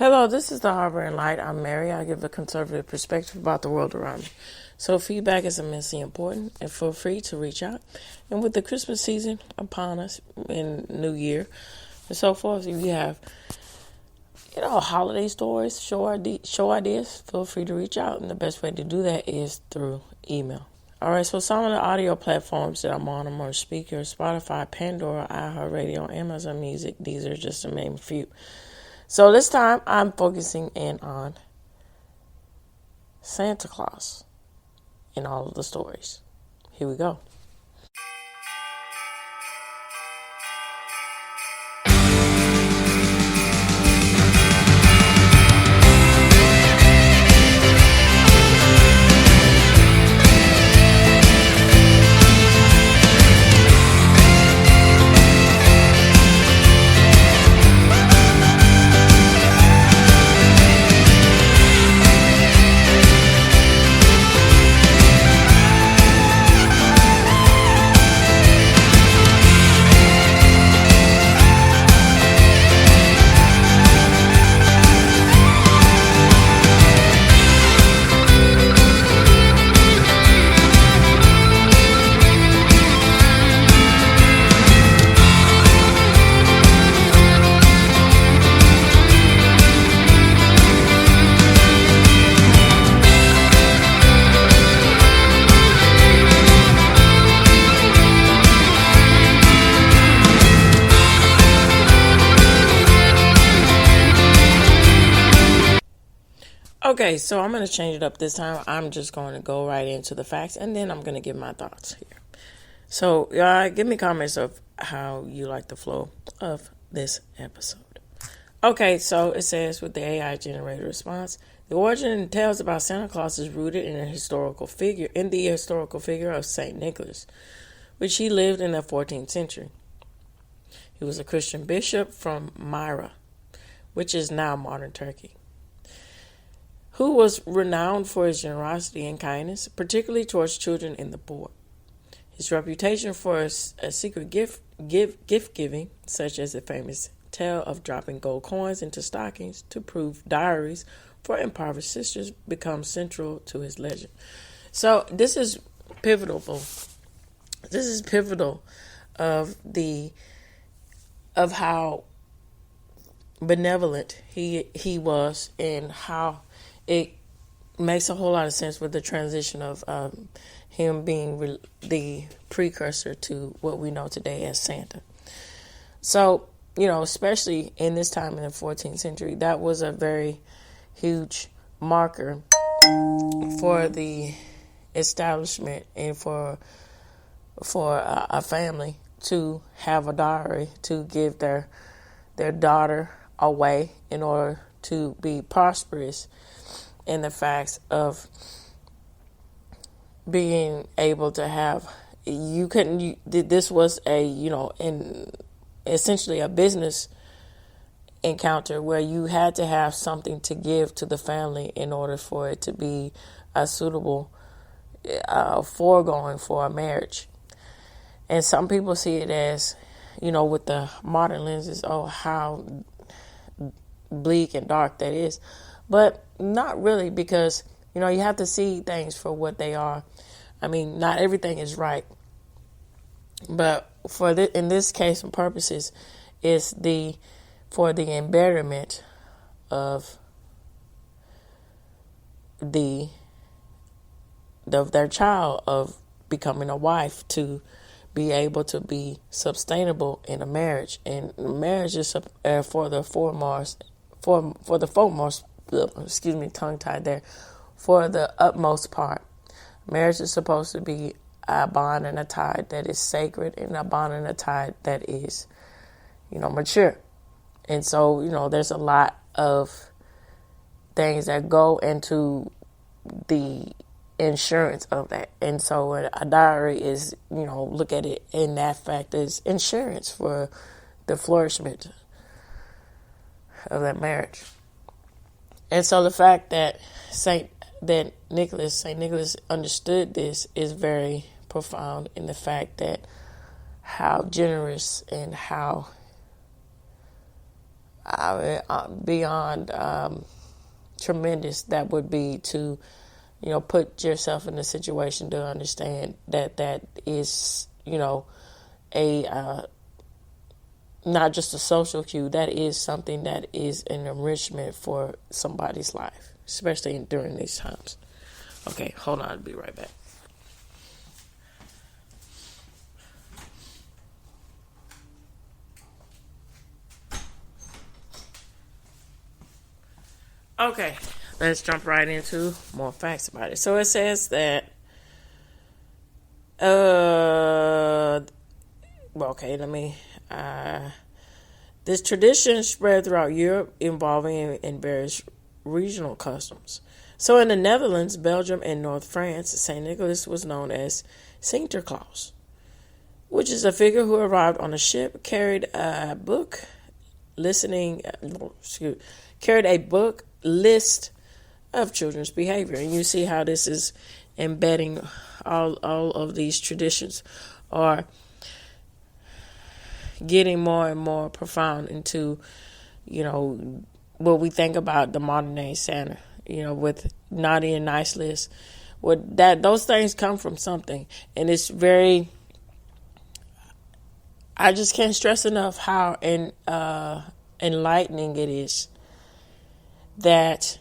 Hello, this is the Harbor and Light. I'm Mary. I give a conservative perspective about the world around me. So feedback is immensely important, and feel free to reach out. And with the Christmas season upon us in New Year and so forth, if you have holiday stories, show ideas, feel free to reach out. And the best way to do that is through email. All right, so some of the audio platforms that I'm on are Speaker, Spotify, Pandora, iHeartRadio, Amazon Music. These are just to name a few. So this time I'm focusing in on Santa Claus in all of the stories. Here we go. Okay, so I'm going to change it up this time. I'm just going to go right into the facts, and then I'm going to give my thoughts here. So, give me comments of how you like the flow of this episode. Okay, so it says with the AI generated response, the origin tales about Santa Claus is rooted in the historical figure of Saint Nicholas, which he lived in the 14th century. He was a Christian bishop from Myra, which is now modern Turkey, who was renowned for his generosity and kindness, particularly towards children and the poor. His reputation for a secret gift giving, such as the famous tale of dropping gold coins into stockings to prove diaries for impoverished sisters, becomes central to his legend. So this is pivotal. This is pivotal of how benevolent he was, and how it makes a whole lot of sense with the transition of him being the precursor to what we know today as Santa. So, especially in this time in the 14th century, that was a very huge marker for the establishment and for a family to have a dowry to give their daughter away in order to be prosperous in the facts of being able to have, this was essentially a business encounter where you had to have something to give to the family in order for it to be a suitable foregoing for a marriage. And some people see it as, with the modern lenses, how bleak and dark that is. But not really, because, you have to see things for what they are. I mean, not everything is right. But in this case and purposes, it's for the embetterment of their child, of becoming a wife, to be able to be sustainable in a marriage. And marriage is for the foremost, tongue-tied there, for the utmost part. Marriage is supposed to be a bond and a tie that is sacred, and a bond and a tie that is, mature. And so, there's a lot of things that go into the insurance of that. And so a dowry is, look at it in that fact as insurance for the flourishment of that marriage. And so the fact that Saint Nicholas understood this is very profound, in the fact that how generous and how beyond tremendous that would be to, put yourself in a situation to understand that is, a not just a social cue. That is something that is an enrichment for somebody's life, especially during these times. Okay, hold on. I'll be right back. Okay, let's jump right into more facts about it. So it says that, this tradition spread throughout Europe, involving in various regional customs. So in the Netherlands, Belgium, and North France, St. Nicholas was known as Sinterklaas, which is a figure who arrived on a ship, carried a book list of children's behavior. And you see how this is embedding all of these traditions, are getting more and more profound into, what we think about the modern day Santa, with naughty and nice lists. Those things come from something, and it's very. I just can't stress enough how enlightening it is that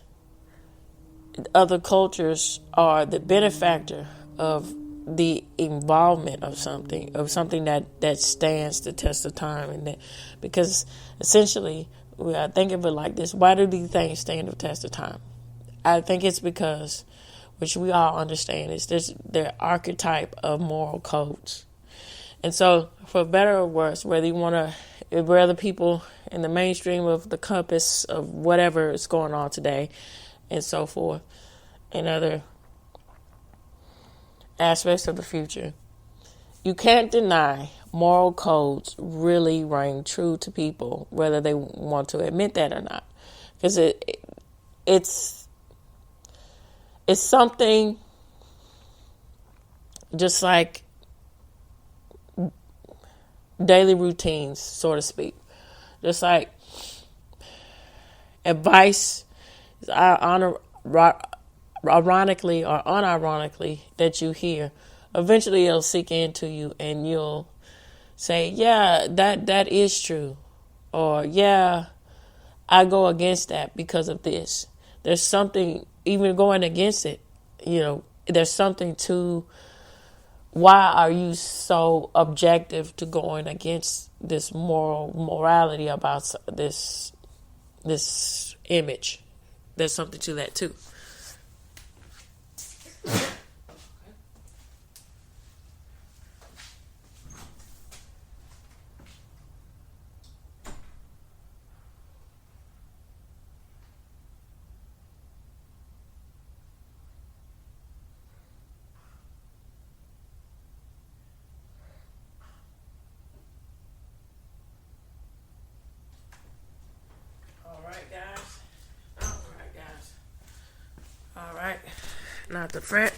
other cultures are the benefactor of the involvement of something that stands the test of time, and because essentially, I think of it like this: why do these things stand the test of time? I think it's because, which we all understand, is their archetype of moral codes. And so, for better or worse, whether people in the mainstream of the compass of whatever is going on today, and so forth, and other aspects of the future, you can't deny moral codes really ring true to people, whether they want to admit that or not, because it's something just like daily routines, so to speak. Just like advice, ironically or unironically, that you hear, eventually it'll sink into you, and you'll say, "Yeah, that is true," or "Yeah, I go against that because of this." There's something, even going against it, there's something to. Why are you so objective to going against this morality about this image? There's something to that too. All right. Not to fret.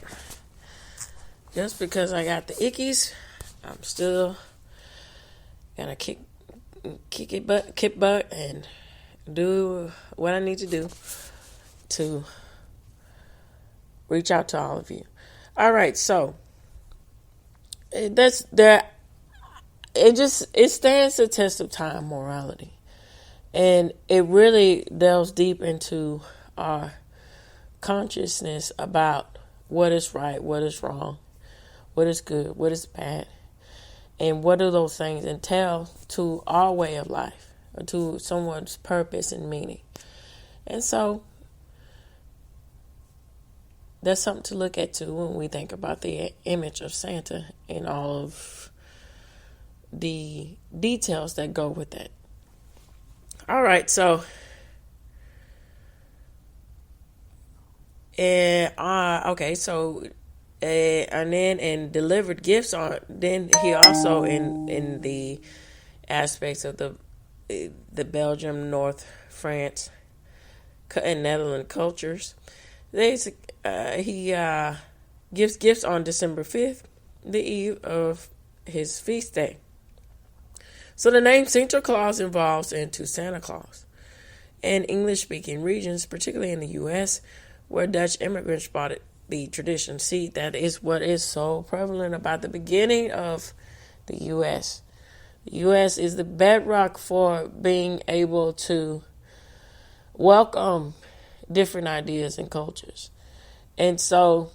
Just because I got the ickies, I'm still gonna kick butt, and do what I need to do to reach out to all of you. All right, so that's that. It stands the test of time, morality, and it really delves deep into our consciousness about what is right, what is wrong, what is good, what is bad, and what do those things entail to our way of life, or to someone's purpose and meaning. And so that's something to look at too when we think about the image of Santa and all of the details that go with it. All right, so and then in delivered gifts are then he also in the aspects of the Belgium, North France, and Netherlands cultures. He gives gifts on December 5th, the eve of his feast day. So the name Sinterklaas evolves into Santa Claus, and English-speaking regions, particularly in the U.S., where Dutch immigrants brought the tradition. See, that is what is so prevalent about the beginning of the U.S. The U.S. is the bedrock for being able to welcome different ideas and cultures. And so,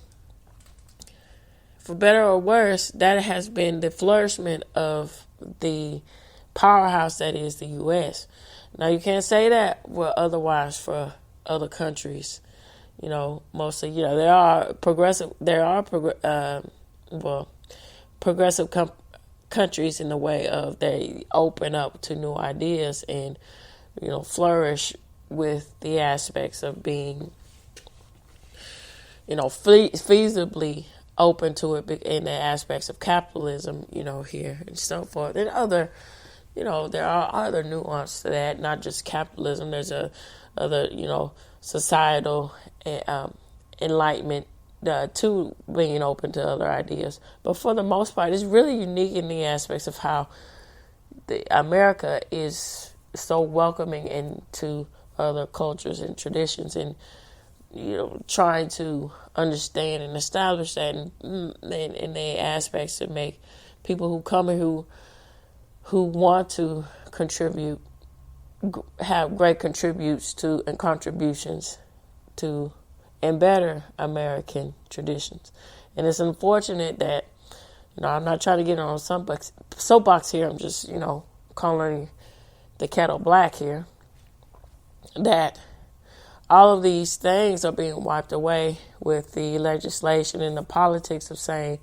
for better or worse, that has been the flourishment of the powerhouse that is the U.S. Now, you can't say that otherwise for other countries. Mostly, there are progressive countries in the way of they open up to new ideas and, flourish with the aspects of being, feasibly open to it in the aspects of capitalism, here and so forth. And there are other nuance to that, not just capitalism. There's other, societal enlightenment to being open to other ideas. But for the most part, it's really unique in the aspects of how America is so welcoming into other cultures and traditions, and trying to understand and establish that in the aspects to make people who come and who want to contribute have great contributions to and better American traditions. And it's unfortunate that, I'm not trying to get on some soapbox here. I'm just, calling the kettle black here. That all of these things are being wiped away with the legislation and the politics of saying,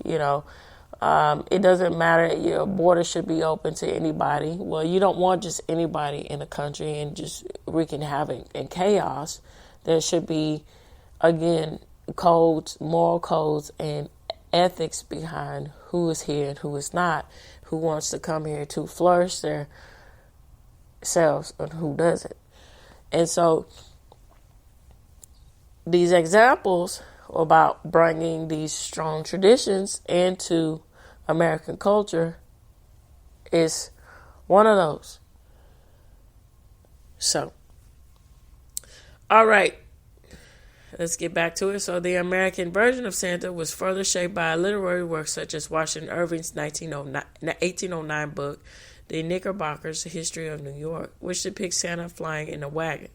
it doesn't matter, your border should be open to anybody. Well, you don't want just anybody in the country and just wreaking havoc and chaos. There should be, again, codes, moral codes, and ethics behind who is here and who is not, who wants to come here to flourish their selves and who doesn't. And so these examples about bringing these strong traditions into American culture is one of those. So, all right, let's get back to it. So the American version of Santa was further shaped by literary works such as Washington Irving's 1809 book, The Knickerbockers, A History of New York, which depicts Santa flying in a wagon,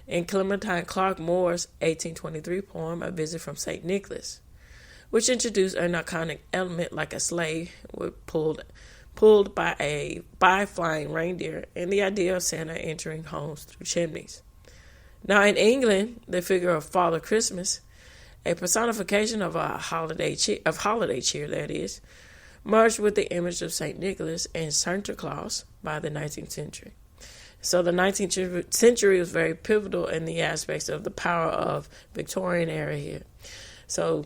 and Clementine Clark Moore's 1823 poem, A Visit from St. Nicholas, which introduced an iconic element like a sleigh pulled by a flying reindeer, and the idea of Santa entering homes through chimneys. Now in England, the figure of Father Christmas, a personification of holiday cheer, that is, merged with the image of St. Nicholas and Santa Claus by the 19th century. So the 19th century was very pivotal in the aspects of the power of Victorian era here. So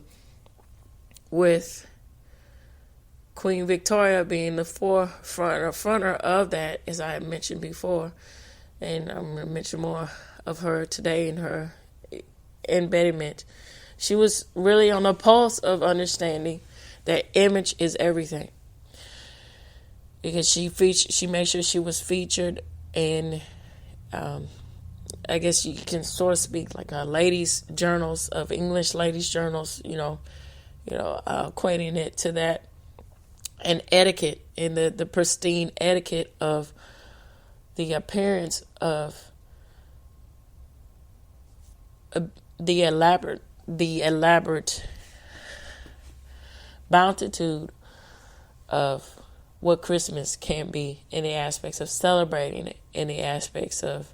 with Queen Victoria being the fronter of that, as I had mentioned before, and I'm going to mention more of her today in her embediment. She was really on the pulse of understanding that image is everything, because she made sure she was featured in, I guess you can sort of speak like ladies' journals of English ladies' journals, equating it to that, and etiquette, and the pristine etiquette of the appearance of the elaborate bountitude of what Christmas can be in the aspects of celebrating it, in the aspects of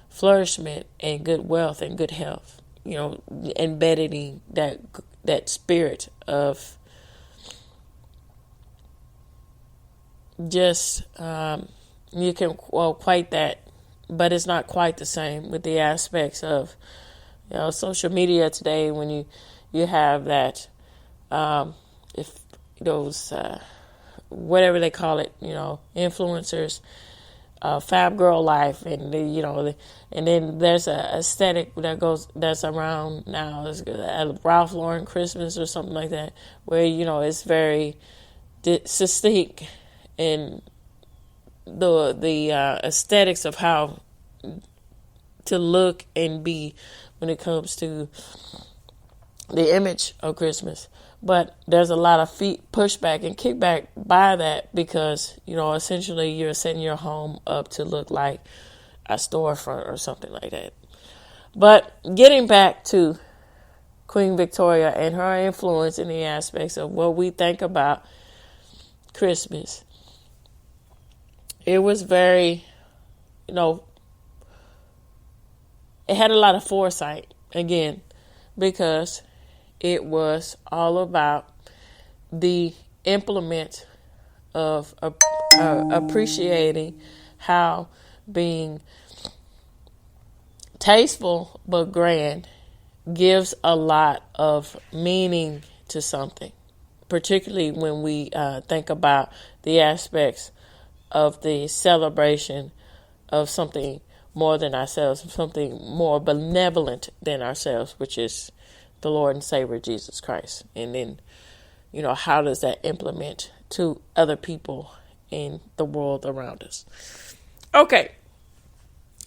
flourishment and good wealth and good health, embedding that spirit of just, you can quite that, but it's not quite the same with the aspects of, social media today, when you have that, if those, whatever they call it, influencers, Fab Girl life, and and then there's a aesthetic that's around now. It's Ralph Lauren Christmas or something like that, where it's very distinct in the aesthetics of how to look and be when it comes to the image of Christmas. But there's a lot of pushback and kickback by that because, essentially you're setting your home up to look like a storefront or something like that. But getting back to Queen Victoria and her influence in the aspects of what we think about Christmas, it was very, it had a lot of foresight, again, because it was all about the implement of appreciating how being tasteful but grand gives a lot of meaning to something, particularly when we think about the aspects of the celebration of something more than ourselves, something more benevolent than ourselves, which is the Lord and Savior Jesus Christ. And then, how does that implement to other people in the world around us? Okay.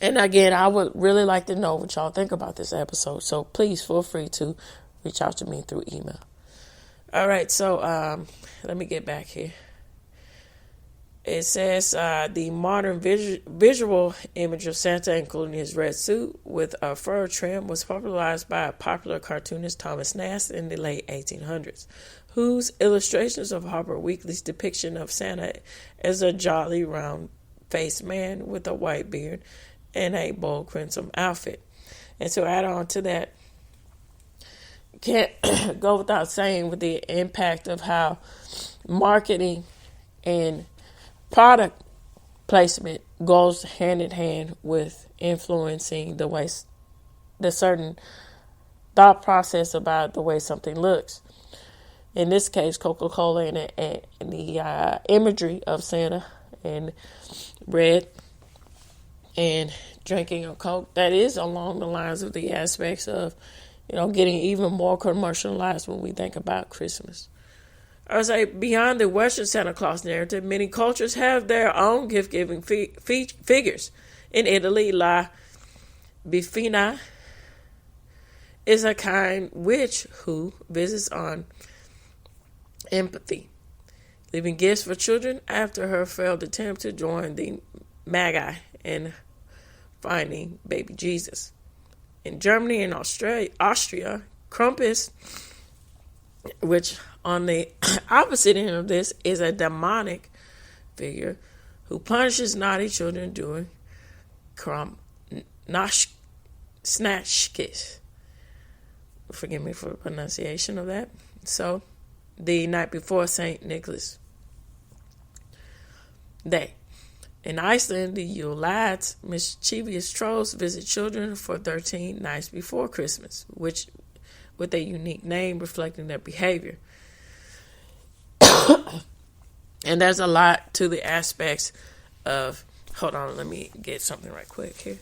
And again, I would really like to know what y'all think about this episode. So please feel free to reach out to me through email. All right. So let me get back here. It says the modern visual image of Santa, including his red suit with a fur trim, was popularized by a popular cartoonist Thomas Nast in the late 1800s, whose illustrations of Harper Weekly's depiction of Santa as a jolly, round-faced man with a white beard and a bold crimson outfit. And to add on to that, can't go without saying with the impact of how marketing and product placement goes hand in hand with influencing the certain thought process about the way something looks. In this case, Coca-Cola and the imagery of Santa and red and drinking a Coke, that is along the lines of the aspects of, getting even more commercialized when we think about Christmas. I would say beyond the Western Santa Claus narrative, many cultures have their own gift-giving figures. In Italy, La Befana is a kind witch who visits on empathy, leaving gifts for children after her failed attempt to join the Magi in finding baby Jesus. In Germany and Austria, Krampus, which on the opposite end of this is a demonic figure who punishes naughty children during Snatchkis. Forgive me for the pronunciation of that. So, the night before St. Nicholas Day. In Iceland, the Yule lads, mischievous trolls, visit children for 13 nights before Christmas, which with a unique name reflecting their behavior. And there's a lot to the aspects of, hold on, let me get something right quick here.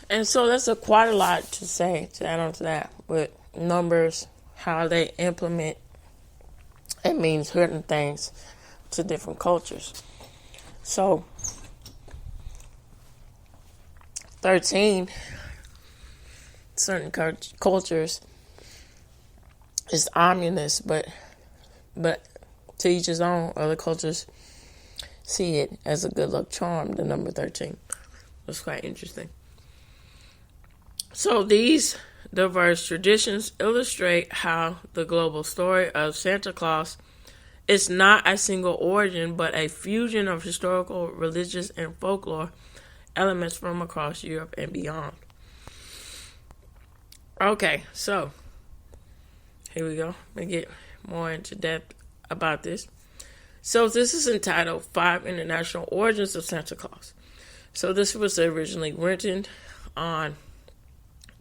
And so that's quite a lot to say, to add on to that, with numbers, how they implement, it means certain things to different cultures. So, 13, certain cultures is ominous, but to each his own. Other cultures see it as a good luck charm, the number 13. It's quite interesting. So these diverse traditions illustrate how the global story of Santa Claus is not a single origin, but a fusion of historical, religious, and folklore elements from across Europe and beyond. Okay, so here we go. Let me get more into depth about this. So this is entitled 5 International Origins of Santa Claus. So this was originally written on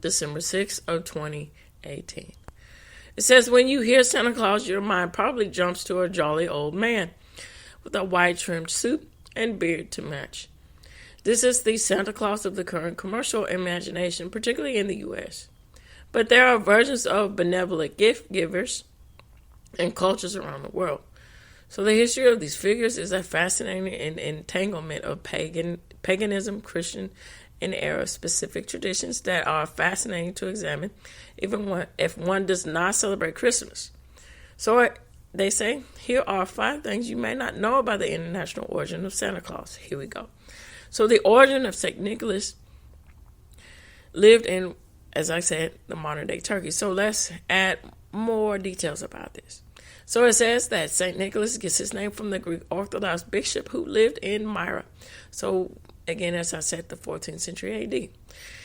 December 6th of 2018. It says, when you hear Santa Claus, your mind probably jumps to a jolly old man with a white trimmed suit and beard to match. This is the Santa Claus of the current commercial imagination, particularly in the U.S. But there are versions of benevolent gift givers in cultures around the world. So the history of these figures is a fascinating entanglement of paganism, Christian, and era-specific traditions that are fascinating to examine, even if one does not celebrate Christmas. So they say, here are 5 things you may not know about the international origin of Santa Claus. Here we go. So the origin of St. Nicholas lived in, as I said, the modern-day Turkey. So let's add more details about this. So it says that St. Nicholas gets his name from the Greek Orthodox bishop who lived in Myra. So again, as I said, the 14th century AD.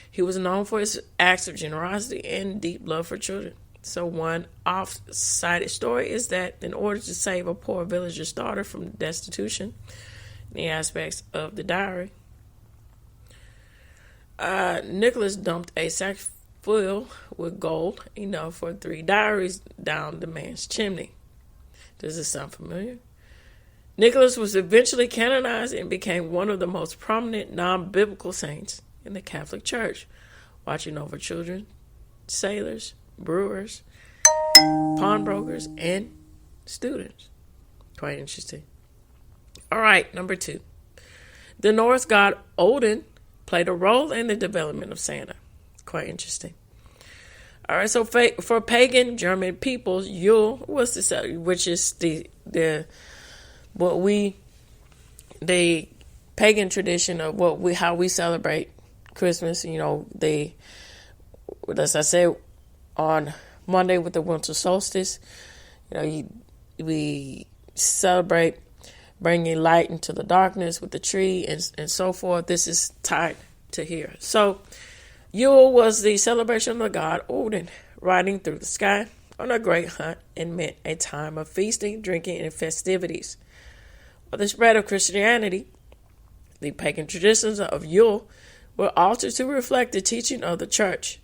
He was known for his acts of generosity and deep love for children. So one off-sided story is that in order to save a poor villager's daughter from destitution, in the aspects of the diary, Nicholas dumped a sack full with gold, enough for 3 diaries, down the man's chimney. Does this sound familiar? Nicholas was eventually canonized and became one of the most prominent non-biblical saints in the Catholic Church, watching over children, sailors, brewers, pawnbrokers, and students. Quite interesting. All right, number 2. The Norse god Odin played a role in the development of Santa. Quite interesting. All right, so for pagan German peoples, Yule was which is the pagan tradition of how we celebrate Christmas. You know, as I said, on Monday with the winter solstice, you know, we celebrate bringing light into the darkness with the tree and so forth. This is tied to here. So Yule was the celebration of the god Odin riding through the sky on a great hunt and meant a time of feasting, drinking, and festivities. With the spread of Christianity, the pagan traditions of Yule were altered to reflect the teaching of the church.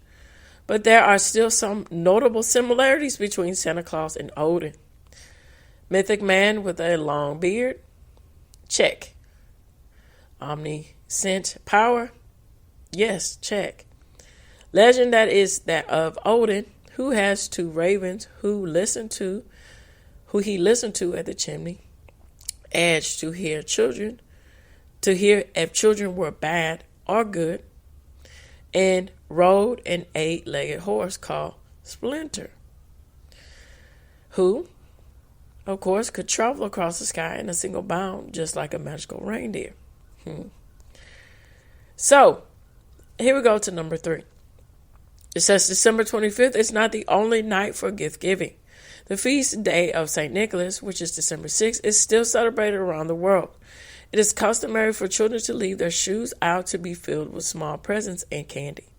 But there are still some notable similarities between Santa Claus and Odin. Mythic man with a long beard? Check. Omniscient power? Yes, check. Legend that is that of Odin, who has 2 ravens who he listened to at the chimney edge to hear if children were bad or good, and rode an 8-legged horse called Splinter, who, of course, could travel across the sky in a single bound, just like a magical reindeer. So, here we go to number 3. It says December 25th is not the only night for gift giving. The feast day of St. Nicholas, which is December 6th, is still celebrated around the world. It is customary for children to leave their shoes out to be filled with small presents and candy.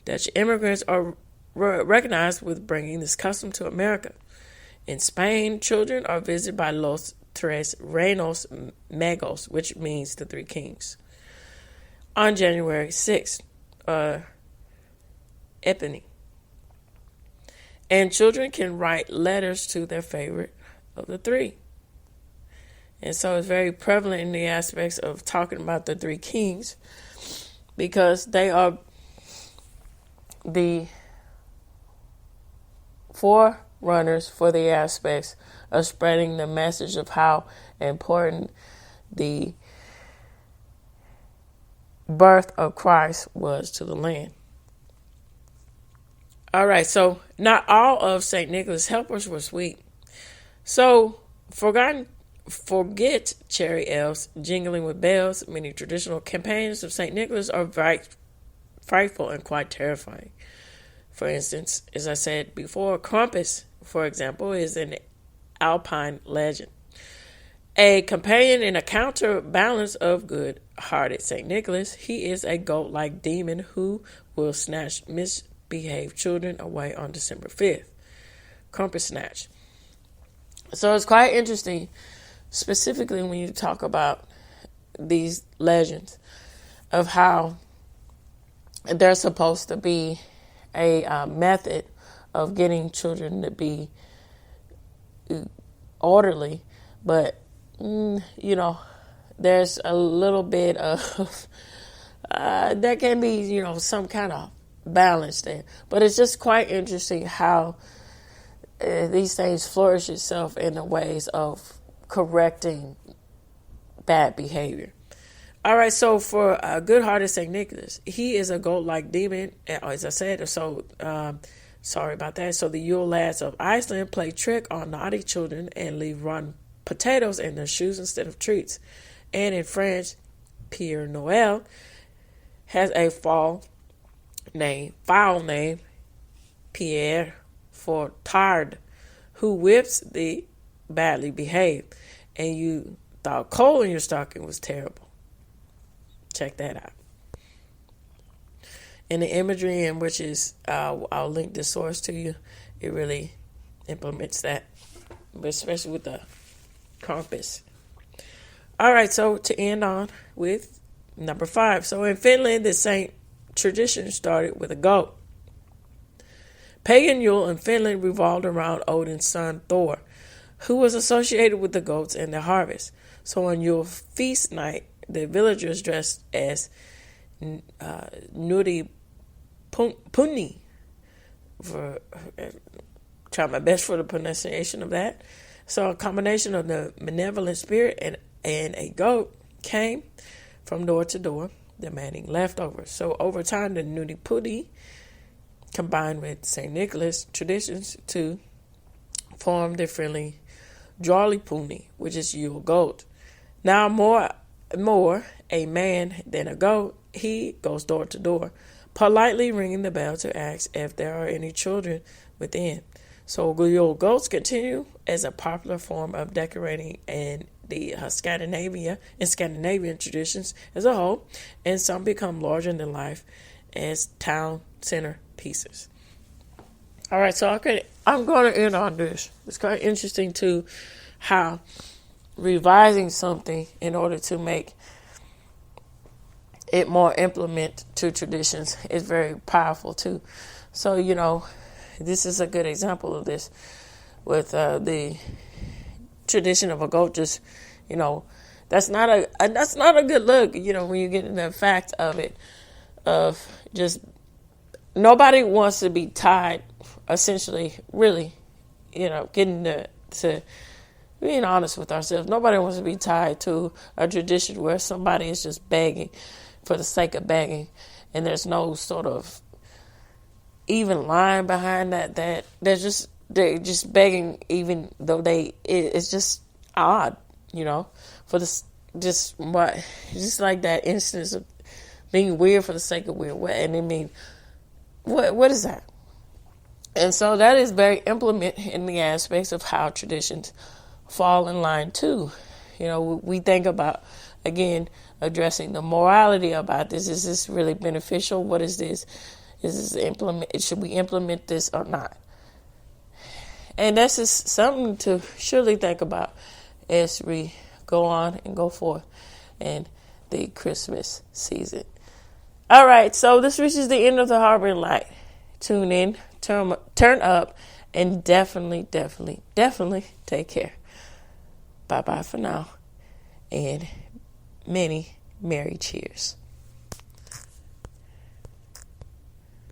Dutch immigrants are recognized with bringing this custom to America. In Spain, children are visited by Los Tres Reinos Magos, which means the 3 kings, on January 6th. Epiphany. And children can write letters to their favorite of the 3. And so it's very prevalent in the aspects of talking about the 3 kings, because they are the forerunners for the aspects of spreading the message of how important the birth of Christ was to the land. All right, so not all of St. Nicholas' helpers were sweet. So forget cherry elves jingling with bells. Many traditional companions of St. Nicholas are frightful and quite terrifying. For instance, as I said before, Krampus, for example, is an Alpine legend. A companion and a counterbalance of good-hearted St. Nicholas, he is a goat-like demon who will snatch misbehaved children away on December 5th. Krampus snatch. So it's quite interesting specifically when you talk about these legends of how there's supposed to be a method of getting children to be orderly, but there's a little bit of there can be some kind of balance there. But it's just quite interesting how these things flourish itself in the ways of correcting bad behavior. All right, so for good-hearted St. Nicholas, he is a goat-like demon, as I said. So, sorry about that. So the Yule lads of Iceland play trick on naughty children and leave rotten potatoes in their shoes instead of treats. And in French, Père Noël has a foul name, Pierre Fortard, who whips the badly behaved. And you thought coal in your stocking was terrible. Check that out. And the imagery in which is, I'll link the source to you, it really implements that, but especially with the compass. All right, so to end on with number 5. So in Finland, the saint tradition started with a goat. Pagan Yule in Finland revolved around Odin's son Thor, who was associated with the goats and the harvest. So on Yule feast night, the villagers dressed as Nuri Punni, for trying my best for the pronunciation of that. So a combination of the benevolent spirit and a goat came from door to door, demanding leftovers. So over time, the Nuri Punni combined with St. Nicholas traditions to form the friendly Jolly Punni, which is Yule goat. Now more a man than a goat, he goes door to door, politely ringing the bell to ask if there are any children within. So Yule goats continue as a popular form of decorating in the Scandinavian traditions as a whole, and some become larger than life as town center pieces. All right, so I'm going to end on this. It's quite interesting too how revising something in order to make it more implement to traditions is very powerful too. So this is a good example of this with the tradition of a goat. Just that's not a good look. When you get into the fact of it, of just nobody wants to be tied. Essentially, really, getting to being honest with ourselves. Nobody wants to be tied to a tradition where somebody is just begging for the sake of begging, and there's no sort of even line behind that. That they're just begging, even though it's just odd, for this just like that instance of being weird for the sake of weird. And I mean, what is that? And so that is very implement in the aspects of how traditions fall in line too. We think about, again, addressing the morality about this. Is this really beneficial? What is this? Should we implement this or not? And that's just something to surely think about as we go on and go forth in the Christmas season. All right, so this reaches the end of the Harbor Light. Tune in, turn up, and definitely take care. Bye-bye for now, and many merry cheers.